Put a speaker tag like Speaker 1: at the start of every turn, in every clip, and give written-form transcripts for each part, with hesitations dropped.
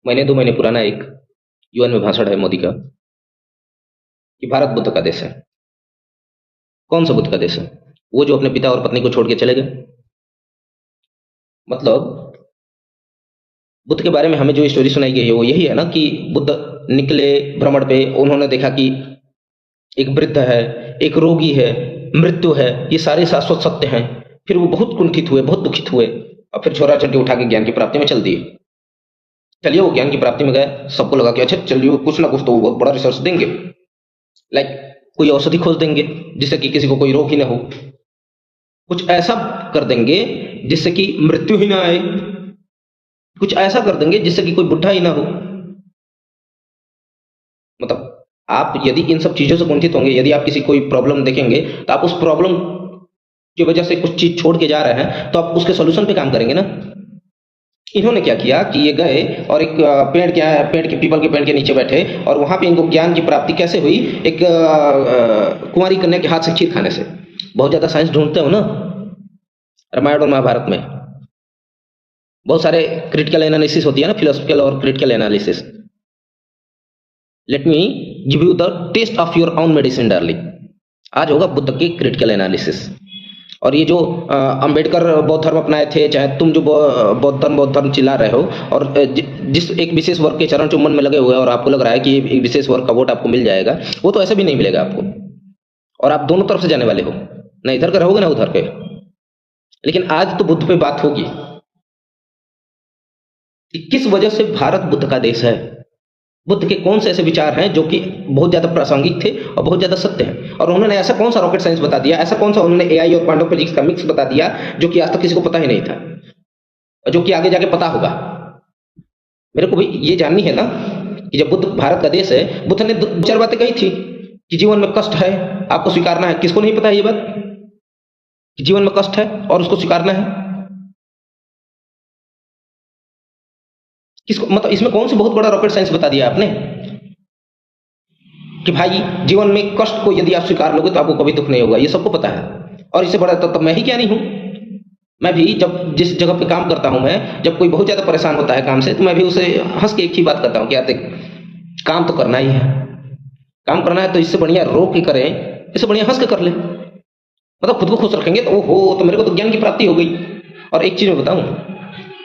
Speaker 1: महीने 2 महीने पुराना एक यूएन में भाषण है मोदी का कि भारत बुद्ध का देश है। कौन सा बुद्ध का देश है? वो जो अपने पिता और पत्नी को छोड़ के चले गए। मतलब बुद्ध के बारे में हमें जो स्टोरी सुनाई गई है वो यही है ना कि बुद्ध निकले भ्रमण पे, उन्होंने देखा कि एक वृद्ध है, एक रोगी है, मृत्यु है, ये सारे शाश्वत सत्य हैं। फिर वो बहुत कुंठित हुए, बहुत दुखित हुए और फिर छोरा चड्डी उठा के ज्ञान की प्राप्ति में चल दिए। चलिए वो ज्ञान की प्राप्ति में गए, सबको लगा कि अच्छा चलिए कुछ ना कुछ तो वो बहुत बड़ा रिसर्च देंगे, लाइक कोई औषधि खोज देंगे जिससे कि किसी को कोई रोग ही ना हो, कुछ ऐसा कर देंगे जिससे कि मृत्यु ही ना आए, कुछ ऐसा कर देंगे जिससे कि कोई बुढ़ा ही ना हो। मतलब आप यदि इन सब चीजों से कुंठित होंगे, यदि आप किसी कोई प्रॉब्लम देखेंगे तो आप उस प्रॉब्लम की वजह से कुछ चीज छोड़ के जा रहे हैं तो आप उसके सॉल्यूशन पे काम करेंगे ना। इन्होंने क्या किया कि ये गए और एक पेड़ के पीपल के पेड़ के नीचे बैठे और वहां पे इनको ज्ञान की प्राप्ति कैसे हुई? एक कुंवारी कन्या के हाथ से खीर खाने से। बहुत ज्यादा साइंस ढूंढते हो ना रामायण और महाभारत में, बहुत सारे क्रिटिकल एनालिसिस होती है ना, फिलोसफिकल और critical analysis. Let me give you the taste of your own medicine darling. आज होगा बुद्ध की क्रिटिकल एनालिसिस। और ये जो अंबेडकर बौद्ध धर्म अपनाए थे, चाहे तुम जो बौद्ध धर्म चिल्ला रहे हो और जिस एक विशेष वर्ग के चरण चुम्बन में लगे हुए हैं और आपको लग रहा है कि एक विशेष वर्ग का वोट आपको मिल जाएगा, वो तो ऐसे भी नहीं मिलेगा आपको। और आप दोनों तरफ से जाने वाले हो, ना इधर के रहोगे ना उधर के। लेकिन आज तो बुद्ध पे बात होगी कि किस वजह से भारत बुद्ध का देश है। बुद्ध के कौन से ऐसे विचार हैं जो कि बहुत ज्यादा प्रासंगिक थे और बहुत ज्यादा सत्य हैं, और उन्होंने ऐसा कौन सा रॉकेट साइंस बता दिया, ऐसा कौन सा उन्होंने एआई और क्वांटम फिजिक्स का मिक्स बता दिया जो कि आज तक किसी को पता ही नहीं था और जो कि आगे जाके पता होगा। मेरे को भी ये जाननी है ना कि जब बुद्ध भारत का देश है, बुद्ध ने दो चार बातें कही थी कि जीवन में कष्ट है, आपको स्वीकारना है। किसको नहीं पता है ये बात कि जीवन में कष्ट है और उसको स्वीकारना है? किसको? मतलब इसमें कौन सा बहुत बड़ा रॉकेट साइंस बता दिया आपने कि भाई जीवन में कष्ट को यदि आप स्वीकार लोगे तो आपको कभी दुख नहीं होगा। ये सबको पता है। और इससे बड़ा तो मैं ही क्या नहीं हूं। मैं भी जब जिस जगह पे काम करता हूं, मैं जब कोई बहुत ज्यादा परेशान होता है काम से, तो मैं भी उसे हंस के एक ही बात करता हूं कि यार देख, काम तो करना ही है, काम करना है तो इससे बढ़िया रो के करें, इससे बढ़िया हंस के कर ले। मतलब खुद को खुश रखेंगे तो ओहो, तो मेरे को तो ज्ञान की प्राप्ति हो गई। और एक चीज मैं बताऊं,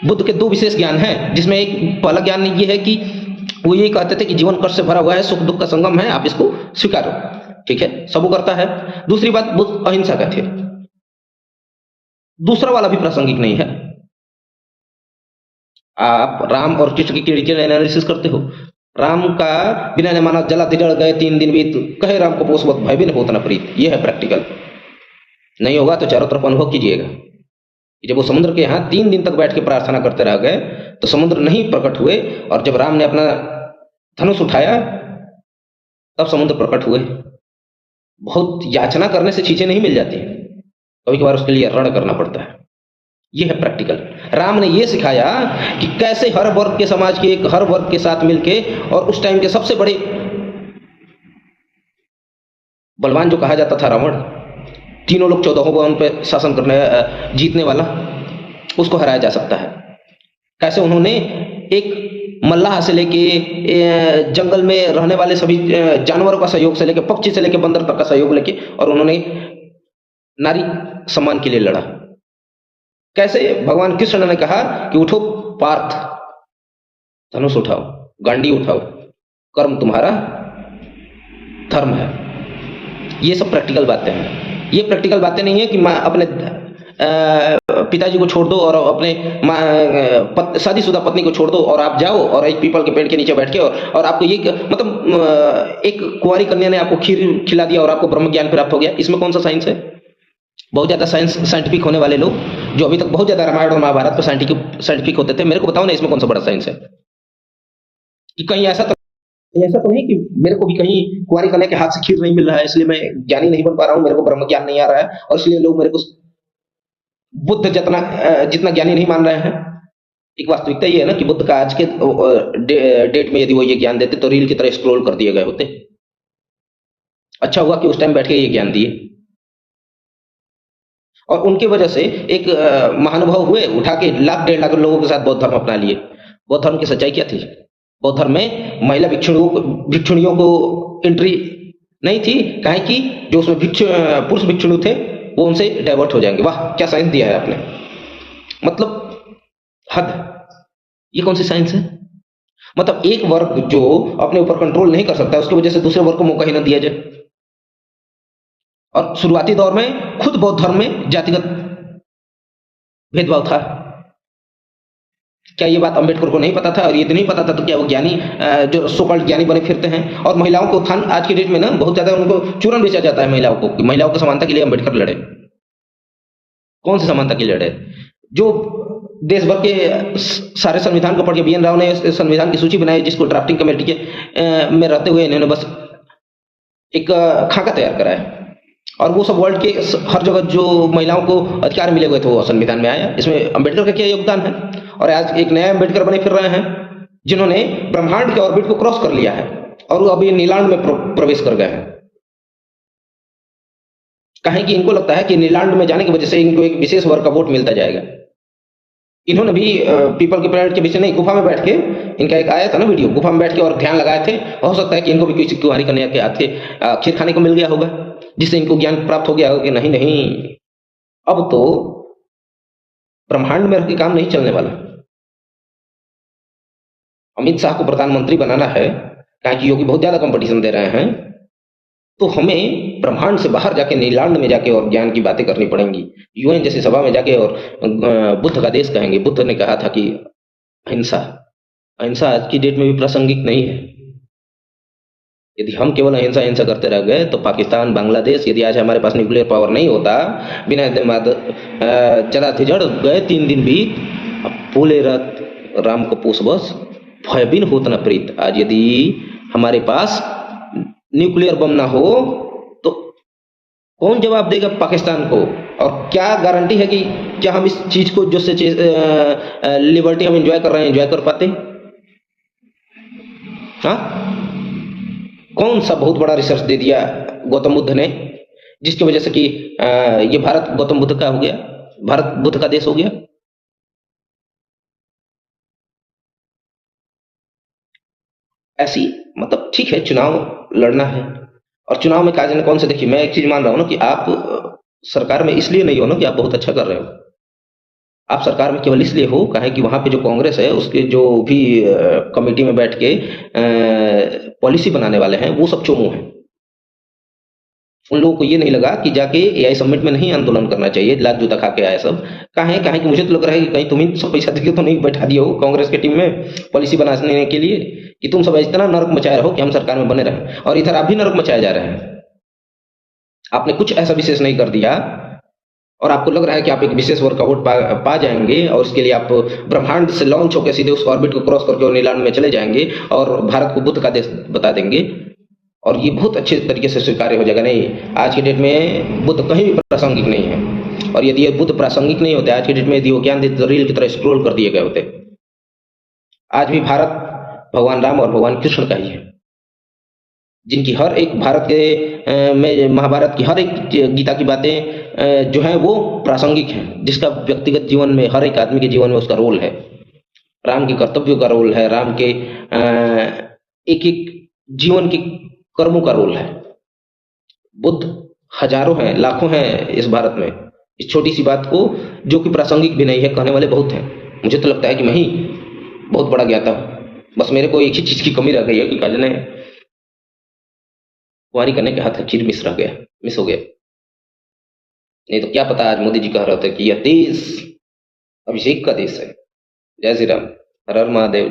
Speaker 1: बुद्ध के दो विशेष ज्ञान हैं, जिसमें एक पहला ज्ञान ये है कि वो यही कहते थे कि जीवन कष्ट से भरा हुआ है, सुख दुख का संगम है, आप इसको स्वीकारो। ठीक है, सब वो करता है। दूसरी बात, बुद्ध अहिंसा का थे। दूसरा वाला भी प्रासंगिक नहीं है। आप राम और कृष्ण की क्रिटिकल एनालिसिस करते हो। राम का बिना ने माना जला तिजड़ गए 3 दिन बीत, कहे राम को पोष भय भी न होता न प्रीत। ये है प्रैक्टिकल। नहीं होगा तो चारों तरफ अनुभव कीजिएगा। जब वो समुद्र के यहाँ 3 दिन तक बैठ के प्रार्थना करते रह गए तो समुद्र नहीं प्रकट हुए, और जब राम ने अपना धनुष उठाया तब समुद्र प्रकट हुए। बहुत याचना करने से चीजें नहीं मिल जाती, कभी कभार उसके लिए रण करना पड़ता है। यह है प्रैक्टिकल। राम ने यह सिखाया कि कैसे हर वर्ग के समाज के हर वर्ग के साथ मिलके, और उस टाइम के सबसे बड़े बलवान जो कहा जाता था रावण, तीनों लोग 14 भुवन पे शासन करने जीतने वाला, उसको हराया जा सकता है। कैसे उन्होंने एक मल्लाह से लेके जंगल में रहने वाले सभी जानवरों का सहयोग से लेके, पक्षी से लेके बंदर तक का सहयोग लेके, और उन्होंने नारी सम्मान के लिए लड़ा। कैसे भगवान कृष्ण ने कहा कि उठो पार्थ, धनुष उठाओ, गांडी उठाओ, कर्म तुम्हारा धर्म है। ये सब प्रैक्टिकल बातें हैं। ये प्रैक्टिकल बातें नहीं है कि माँ अपने पिताजी को छोड़ दो और अपने शादीशुदा पत्नी को छोड़ दो और आप जाओ और एक पीपल के पेड़ के नीचे बैठ के, और आपको ये मतलब एक कुंवारी कन्या ने आपको खीर खिला दिया और आपको ब्रह्म ज्ञान प्राप्त हो गया। इसमें कौन सा साइंस है? बहुत ज्यादा साइंटिफिक होने वाले लोग जो अभी तक बहुत ज्यादा रामायण और महाभारत पर साइंटिफिक होते थे, मेरे को बताओ ना इसमें कौन सा बड़ा साइंस है? कि कहीं ऐसा तो नहीं कि मेरे को भी कहीं कुंवारी कन्या के हाथ से खीर नहीं मिल रहा है इसलिए मैं ज्ञानी नहीं बन पा रहा हूं, मेरे को ब्रह्म ज्ञान नहीं आ रहा है और इसलिए लोग मेरे को बुद्ध जितना ज्ञानी नहीं मान रहे हैं। एक वास्तविकता ये है ना कि बुद्ध का आज के डेट में यदि वो ये ज्ञान देते तो रील की तरह स्क्रॉल कर दिए गए होते। अच्छा हुआ कि उस टाइम बैठ के ये ज्ञान दिए, और उनके वजह से एक महानुभाव हुए, उठा के 1 लाख 1.5 लाख लोगों के साथ बौद्ध धर्म अपना लिए। बौद्ध धर्म की सच्चाई क्या थी? बौद्ध धर्म में महिला भिक्षुणियों को एंट्री नहीं थी, काहे कि जो उसमें पुरुष भिक्षुणी थे वो उनसे डाइवर्ट हो जाएंगे। वाह, क्या साइंस दिया है आपने, मतलब हद। ये कौन सी साइंस है? मतलब एक वर्ग जो अपने ऊपर कंट्रोल नहीं कर सकता, उसकी वजह से दूसरे वर्ग को मौका ही ना दिया जाए। और शुरुआती दौर में खुद बौद्ध धर्म में जातिगत भेदभाव था। क्या ये बात अंबेडकर को नहीं पता था? और ये तो नहीं पता था तो क्या वो ज्ञानी, जो सो कॉल्ड ज्ञानी बने फिरते हैं? और महिलाओं को उत्थान आज की डेट में ना बहुत ज्यादा उनको चूरन बेचा जाता है महिलाओं को, महिलाओं की समानता के लिए अंबेडकर लड़े। कौन सी समानता के लिए लड़े? जो देश भर के सारे संविधान को पढ़ के BN राव ने संविधान की सूची बनाई, जिसको ड्राफ्टिंग कमेटी के में रहते हुए इन्होंने बस एक खाका तैयार करा है। और वो सब वर्ल्ड के हर जगह जो महिलाओं को अधिकार मिले हुए थे वो संविधान में आया। इसमें अंबेडकर का क्या योगदान है? और आज एक नया अंबेडकर बने फिर रहे हैं जिन्होंने ब्रह्मांड के ऑर्बिट को क्रॉस कर लिया है और वो अभी नीलांड में प्रवेश कर गए हैं। कहें कि इनको लगता है कि नीलांड में जाने की वजह से इनको एक विशेष वर्ग का वोट मिलता जाएगा। इन्होंने भी पीपल के पेड़ के पीछे नहीं, गुफा में बैठ के, इनका एक आया था ना वीडियो, गुफा में बैठ के और ध्यान लगाए थे। हो सकता है कि इनको भी किसी कुंवारी कन्या के हाथ के खीर खाने को मिल गया होगा, जिससे इनको ज्ञान प्राप्त हो गया होगा कि नहीं नहीं, अब तो ब्रह्मांड में रह के काम नहीं चलने वाला। अमित शाह को प्रधानमंत्री बनाना है, कहा कि योगी बहुत ज्यादा कंपटीशन दे रहे हैं, तो हमें ब्रह्मांड से बाहर जाके नीलांड में जाके और ज्ञान की बातें करनी पड़ेंगी। UN जैसी सभा में जाके और बुद्ध का देश कहेंगे। बुद्ध ने कहा था कि अहिंसा आज की डेट में भी प्रासंगिक नहीं है। यदि हम केवल अहिंसा हिंसा करते रह गए तो पाकिस्तान, बांग्लादेश, यदि आज हमारे पास न्यूक्लियर पावर नहीं होता, बिना जरा थिजड़ गए 3 दिन भी, बोले रत राम को पूछ बस भयबिन होत न प्रीत। आज यदि हमारे पास न्यूक्लियर बम ना हो तो कौन जवाब देगा पाकिस्तान को? और क्या गारंटी है कि क्या हम इस चीज को, जो से लिबर्टी हम एंजॉय कर रहे हैं, एंजॉय कर पाते? हाँ, कौन सा बहुत बड़ा रिसर्च दे दिया गौतम बुद्ध ने, जिसकी वजह से कि ये भारत गौतम बुद्ध का हो गया, भारत बुद्ध का देश हो गया। ऐसी मतलब ठीक है, चुनाव लड़ना है और चुनाव में काज ने कौन से, देखिए मैं एक चीज मान रहा हूं ना कि आप सरकार में इसलिए नहीं हो ना कि आप बहुत अच्छा कर रहे हो। आप सरकार में केवल इसलिए हो कहें कि वहां पे जो कांग्रेस है उसके जो भी कमेटी में बैठ के पॉलिसी बनाने वाले हैं वो सब चोमू हैं। उन लोगों को ये नहीं लगा कि जाके AI समिट में नहीं आंदोलन करना चाहिए, लात जूता खा के आए सब। कहें कि मुझे तो लग रहा है कि कहीं तुम ही सब पैसा देके तो नहीं बैठा दिए हो कांग्रेस की टीम में पॉलिसी बनाने के लिए, कि तुम सब इतना नरक मचाए रहो कि हम सरकार में बने रहें। और इधर आप भी नरक मचाए जा रहे हैं। आपने कुछ ऐसा विशेष नहीं कर दिया और आपको लग रहा है कि आप एक विशेष वर्ग का वोट पा जाएंगे और उसके लिए आप ब्रह्मांड से लॉन्च होकर सीधे उस ऑर्बिट को क्रॉस करके और नीलांड में चले जाएंगे और भारत को बुद्ध का देश बता देंगे और ये बहुत अच्छे तरीके से स्वीकार्य हो जाएगा। नहीं, आज की डेट में बुद्ध कहीं भी प्रासंगिक नहीं है। और यदि ये बुद्ध प्रासंगिक नहीं होते आज की डेट में, यदि वो ज्ञान देते तो रील की तरह स्क्रोल कर दिए गए होते। आज भी भारत भगवान राम और भगवान कृष्ण का ही है, जिनकी हर एक भारत के में महाभारत की हर एक गीता की बातें जो है वो प्रासंगिक हैं, जिसका व्यक्तिगत जीवन में हर एक आदमी के जीवन में उसका रोल है। राम के कर्तव्यों का रोल है, राम के एक एक जीवन के कर्मों का रोल है। बुद्ध हजारों हैं, लाखों हैं इस भारत में। इस छोटी सी बात को जो कि प्रासंगिक भी नहीं है कहने वाले बहुत हैं। मुझे तो लगता है कि मैं ही बहुत बड़ा ज्ञाता हूं, बस मेरे को एक ही चीज की कमी रह गई है कि काज ने कुंवारी करने के हाथ खीर मिस हो गया। नहीं तो क्या पता आज मोदी जी कह रहे थे कि यह देश अभिषेक का देश है। जय श्री राम, हर हर महादेव।